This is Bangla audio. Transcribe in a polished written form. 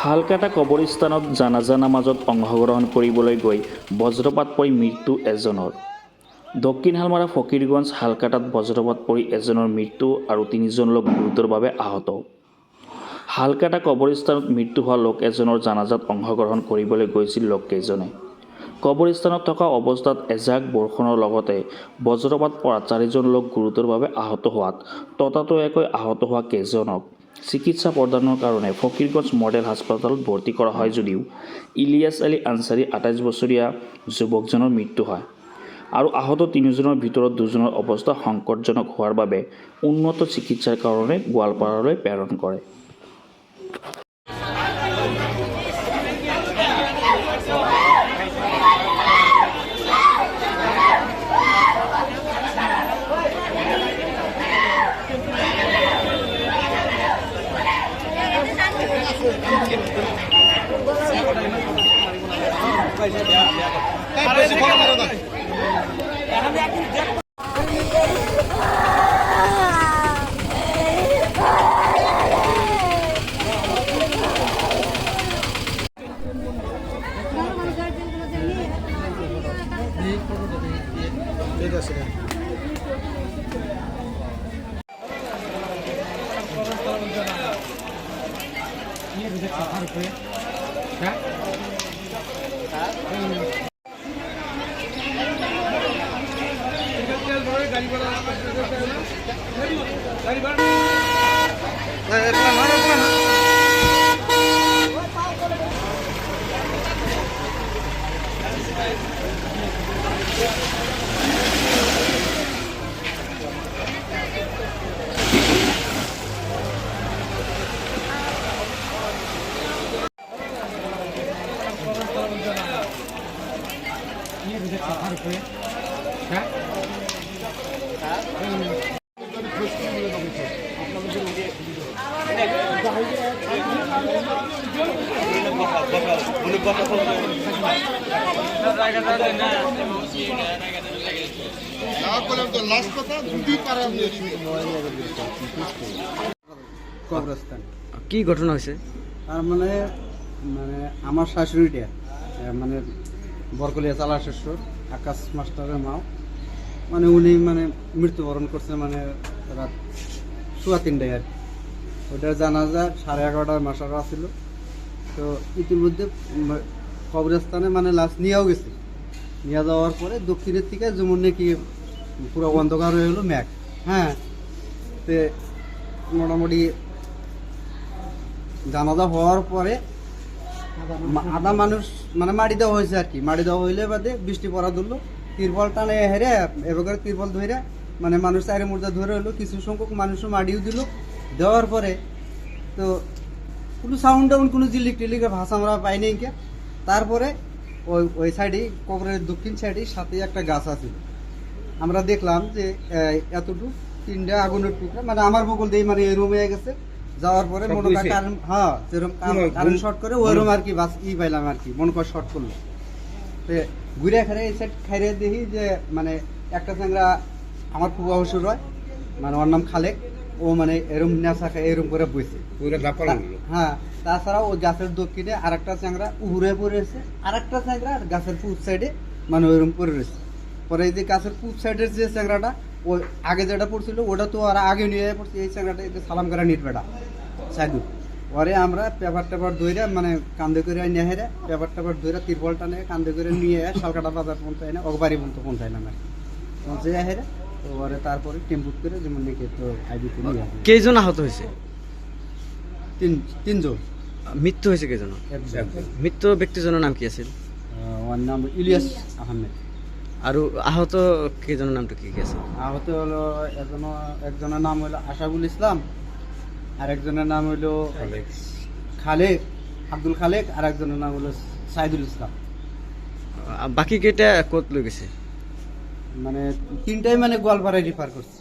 হালকাটা কবৰস্থানত জানাজা নামাজত অংশগ্ৰহণ কৰিবলৈ গৈ বজ্ৰপাত পৰি মৃত্যু এজনৰ। দক্ষিণ হালমাৰা ফকীৰগঞ্জ হালকাটাত বজ্ৰপাত পৰি এজনৰ মৃত্যু আৰু ৩জন লোক গুৰুতৰভাৱে আহত। হালকাটা কবৰস্থানত মৃত্যু হোৱা লোক এজনৰ জানাজাত অংশগ্ৰহণ কৰিবলৈ গৈছিল লোককেইজনে। কবৰস্থানত থকা অৱস্থাত এজাক বৰষুণৰ লগতে বজ্ৰপাত পৰাত ৪জন লোক গুৰুতৰভাৱে আহত হোৱাত ততাতৈয়াকৈ আহত হোৱা কেইজনক চিকিৎসা প্ৰদানৰ কাৰণে ফকীৰগঞ্জ মডেল হাস্পতালত ভৰ্তি কৰা হয় যদিও ইলিয়াছ আলী আনচাৰী ২৮ বছৰীয়া যুৱকজনৰ মৃত্যু হয় আৰু আহত ৩জনৰ ভিতৰত ২জনৰ অৱস্থা সংকটজনক হোৱাৰ বাবে উন্নত চিকিৎসাৰ কাৰণে গোৱালপাৰালৈ প্ৰেৰণ কৰে। কবরস্থান কি ঘটনা হয়েছে? তার মানে মানে আমার শাশুড়িটা মানে বরকলিয়া চালা শ্বশুর আকাশ মাস্টারের মাও মানে উনি মানে মৃত্যুবরণ করছে মানে রাত ৩:৩০ আর কি। ওইটার জানাজা 11:30 মাসারা ছিল। তো ইতিমধ্যে কবরস্থানে মানে লাশ নিয়েও গেছে। নিয়ে যাওয়ার পরে দক্ষিণের থেকে যেমন নাকি পুরো অন্ধকার হয়ে গেলো ম্যাক। হ্যাঁ, তে মোটামুটি জানাজা হওয়ার পরে আধা মানুষ মানে মাটি দেওয়া হয়েছে আর কি। মাটি দেওয়া হইলে বাদে বৃষ্টি পড়া ধরলো, তিরপল টানে হেরে এবার তিরপল ধরে মানে মানুষ চারি মুর্দা ধরে হইলো। কিছু সংখ্যক মানুষও মাটিও দিল। দেওয়ার পরে তো কোনো সাউন্ড টাউন্ড কোনো জিলিক টিলিকের ভাষা আমরা পাইনি কে। তারপরে ওই সাইডে কবরের দক্ষিণ সাইডে সাথে একটা গাছ আছে। আমরা দেখলাম যে এতটুকু 3টা আগুনের টুকরা মানে আমার বগল দিয়ে মানে এই রুমে গেছে। যাওয়ার পরে মনে কর কারেন্ট যেরকম কারেন্ট শর্ট করে ওই রুম আর কি বাস পাইলাম আর কি। মনে কর শর্ট করলো ঘুরে খেলে এই সাইড খাইরে দেখি যে মানে একটা চ্যাংরা আমার খুব অবসর হয় মানে ওর নাম খালেক। ও মানে এরম নেশা খায় এরম করে বসে। হ্যাঁ, তাছাড়া ও গাছের দক্ষিণে আর একটা চ্যাংরা উড়ে পড়ে রয়েছে, আর একটা চ্যাংরা গাছের পূব সাইডে মানে ওইরকম পড়ে রয়েছে। পরে এই যে গাছের পূব সাইডের যে চ্যাংরাটা ও আগে যেটা পড়ছিল ওটা তো আর আগে নিয়ে পড়ছে। এই চ্যাংরাটা সালাম করে নিটবেটা সাইদু পরে আমরা পেপার টেপার ধরে মানে কান্দে করে নিয়ে হেরে পেপার টেপার ধরে তিরপলটা নিয়ে কান্দে করে নিয়ে শালকাটা বাজার পৌঁছায় না, অগবাড়ি পর্যন্ত পৌঁছায় না আর কি। পৌঁছে হেরে তো পরে তারপরে টেম্পুট করে যেমন নাকি তো আইডিতে নিয়ে আসে। কেজন আহত হয়েছে? তিনজন। মৃত্যু হয়েছে কেজন? মৃত ব্যক্তিজনের নাম কি আছে? ওর নাম ইলিয়াস আহমেদ। আর আহত কেজনের নামটা কি আছে? আহত হলো একজনের নাম হলো আশাফুল ইসলাম, আর একজনের নাম হলো খালেক, আব্দুল খালেক, আর একজনের নাম হলো সাইদুল ইসলাম। বাকি কেটা কত লোক গেছে? মানে 3টাই মানে গোয়ালপাড়ায় রেফার করছে।